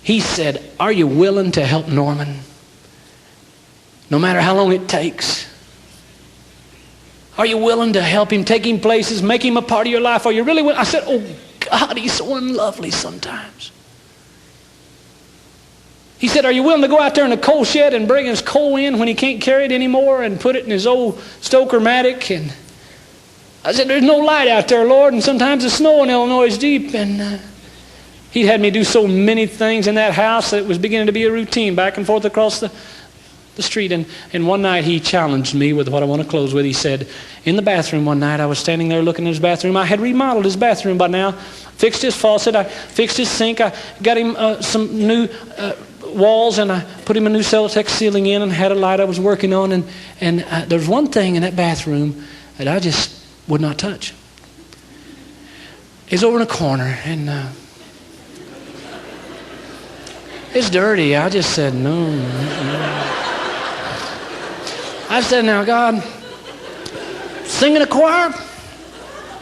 He said, are you willing to help Norman? No matter how long it takes. Are you willing to help him, take him places, make him a part of your life? Are you really willing? I said, oh God, he's so unlovely sometimes. He said, are you willing to go out there in the coal shed and bring his coal in when he can't carry it anymore and put it in his old Stoker-matic? And I said, there's no light out there, Lord, and sometimes the snow in Illinois is deep. And he had me do so many things in that house that it was beginning to be a routine, back and forth across the street. And one night he challenged me with what I want to close with. He said, in the bathroom one night, I was standing there looking at his bathroom. I had remodeled his bathroom by now, fixed his faucet, I fixed his sink, I got him some new walls, and I put him a new Celotex ceiling in and had a light I was working on. And there was one thing in that bathroom that I just would not touch. It's over in a corner, and it's dirty. I just said, no. I said, now, God, singing a choir?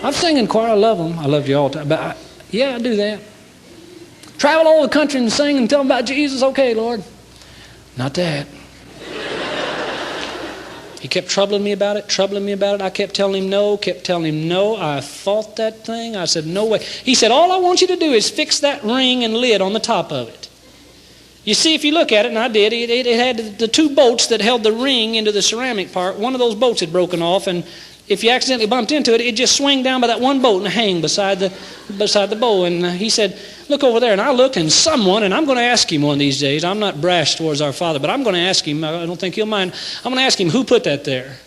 I'm singing choir. I love them. I love you all the time. But I do that. Travel all the country and sing and tell them about Jesus. Okay, Lord. Not that. He kept troubling me about it. I kept telling him no. I fought that thing. I said, no way. He said, all I want you to do is fix that ring and lid on the top of it. You see, if you look at it, and I did, it had the two bolts that held the ring into the ceramic part. One of those bolts had broken off, and if you accidentally bumped into it, it just swung down by that one bolt and hang beside the bowl. And he said, look over there. And I looked, and someone, and I'm going to ask him one of these days. I'm not brash towards our Father, but I'm going to ask him. I don't think he'll mind. I'm going to ask him who put that there.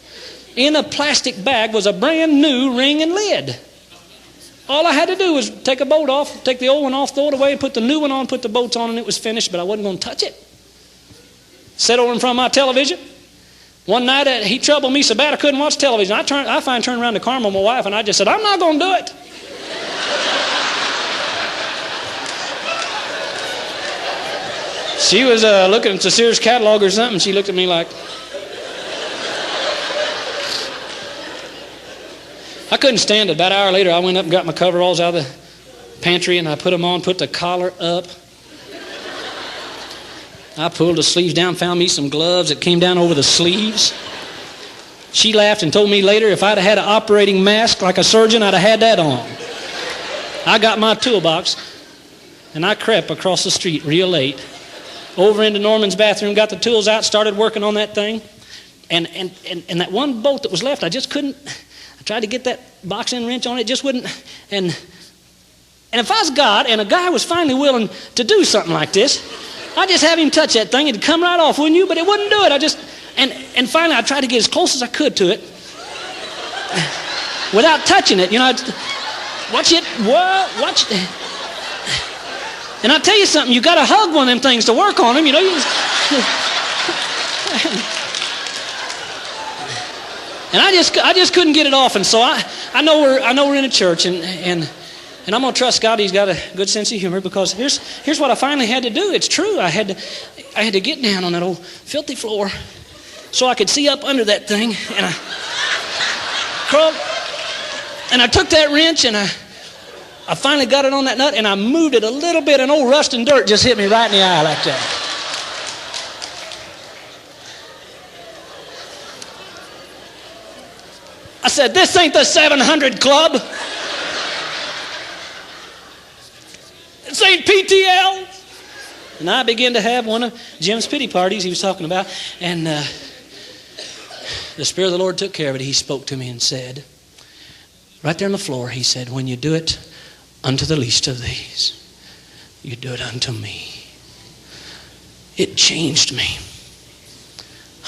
In a plastic bag was a brand new ring and lid. All I had to do was take a bolt off, take the old one off, throw it away, put the new one on, put the bolts on, and it was finished, but I wasn't going to touch it. Sat over in front of my television. One night, he troubled me so bad I couldn't watch television. I turned around to Carmel, my wife, and I just said, I'm not going to do it. She was looking at the Sears catalog or something. She looked at me like... I couldn't stand it. About an hour later, I went up and got my coveralls out of the pantry, and I put them on, put the collar up. I pulled the sleeves down, found me some gloves that came down over the sleeves. She laughed and told me later if I'd have had an operating mask like a surgeon, I'd have had that on. I got my toolbox, and I crept across the street real late, over into Norman's bathroom, got the tools out, started working on that thing. And that one bolt that was left, I just couldn't... I tried to get that box-end wrench on it, just wouldn't. And if I was God and a guy was finally willing to do something like this, I'd just have him touch that thing. It'd come right off, wouldn't you? But it wouldn't do it. And finally I tried to get as close as I could to it without touching it. You know, watch it. Watch it. And I'll tell you something, you got to hug one of them things to work on them, you know. And I just couldn't get it off, and so I know we're in a church, and I'm gonna trust God. He's got a good sense of humor, because here's what I finally had to do. It's true. I had to get down on that old filthy floor so I could see up under that thing, and I crawled, and I took that wrench, and I finally got it on that nut, and I moved it a little bit, and old rust and dirt just hit me right in the eye like that. I said, this ain't the 700 Club. This ain't PTL. And I began to have one of Jim's pity parties he was talking about. And the Spirit of the Lord took care of it. He spoke to me and said, right there on the floor, he said, when you do it unto the least of these, you do it unto me. It changed me.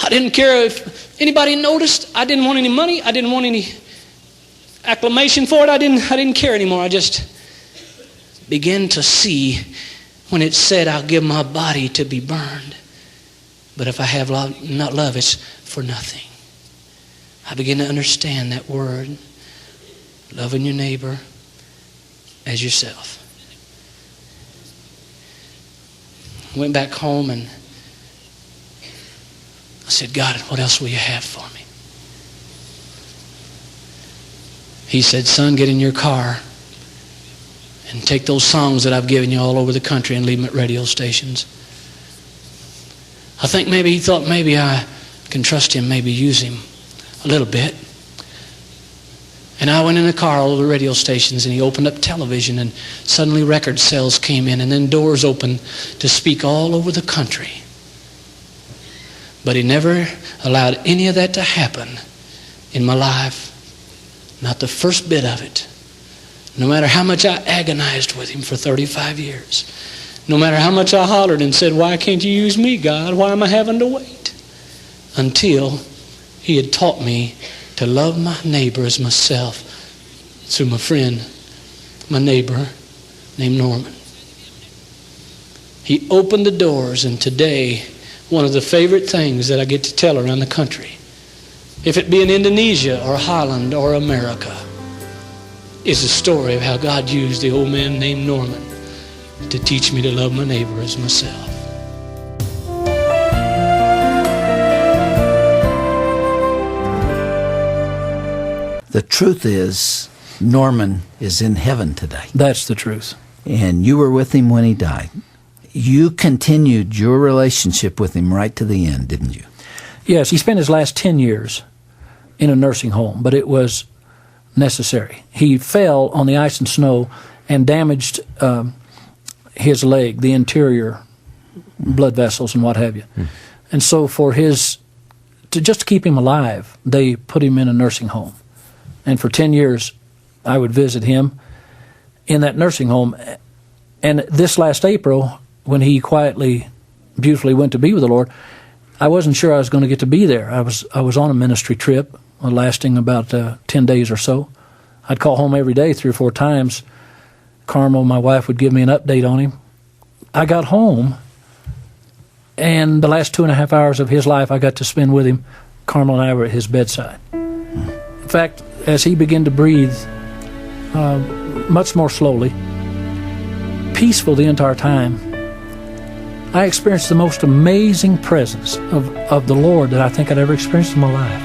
I didn't care if anybody noticed. I didn't want any money. I didn't want any acclamation for it. I didn't care anymore. I just began to see when it said, I'll give my body to be burned. But if I have not love, it's for nothing. I began to understand that word, loving your neighbor as yourself. Went back home and I said, God, what else will you have for me? He said, son, get in your car and take those songs that I've given you all over the country and leave them at radio stations. I think maybe he thought maybe I can trust him, maybe use him a little bit. And I went in the car all over the radio stations, and he opened up television, and suddenly record sales came in, and then doors opened to speak all over the country. But he never allowed any of that to happen in my life. Not the first bit of it. No matter how much I agonized with him for 35 years. No matter how much I hollered and said, why can't you use me, God? Why am I having to wait? Until he had taught me to love my neighbor as myself through my friend, my neighbor named Norman. He opened the doors, and today, one of the favorite things that I get to tell around the country, if it be in Indonesia or Holland or America, is the story of how God used the old man named Norman to teach me to love my neighbor as myself. The truth is, Norman is in heaven today. That's the truth. And you were with him when he died. You continued your relationship with him right to the end, didn't you? Yes, he spent his last 10 years in a nursing home, but it was necessary. He fell on the ice and snow and damaged his leg, the interior blood vessels and what have you. And so just to keep him alive, they put him in a nursing home. And for 10 years, I would visit him in that nursing home. And this last April, when he quietly, beautifully went to be with the Lord, I wasn't sure I was going to get to be there. I was on a ministry trip lasting about 10 days or so. I'd call home every day 3 or 4 times. Carmel, my wife, would give me an update on him. I got home, and the last 2.5 hours of his life I got to spend with him. Carmel and I were at his bedside. In fact, as he began to breathe much more slowly, peaceful the entire time, I experienced the most amazing presence of the Lord that I think I'd ever experienced in my life.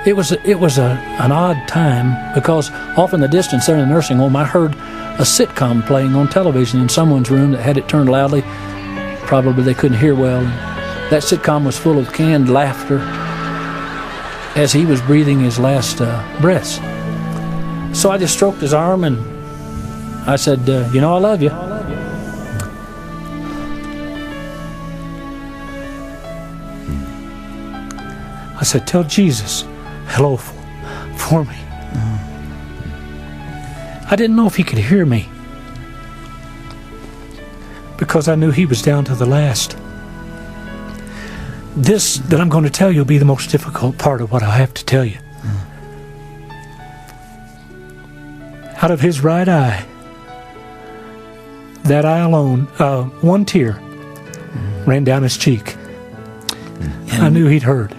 It was an odd time, because off in the distance there in the nursing home, I heard a sitcom playing on television in someone's room that had it turned loudly. Probably they couldn't hear well. And that sitcom was full of canned laughter as he was breathing his last breaths. So I just stroked his arm and I said, I love you. I said, tell Jesus hello for me. I didn't know if he could hear me, because I knew he was down to the last. This that I'm going to tell you will be the most difficult part of what I have to tell you. Out of his right eye, that eye alone, one tear ran down his cheek. And I knew he'd heard.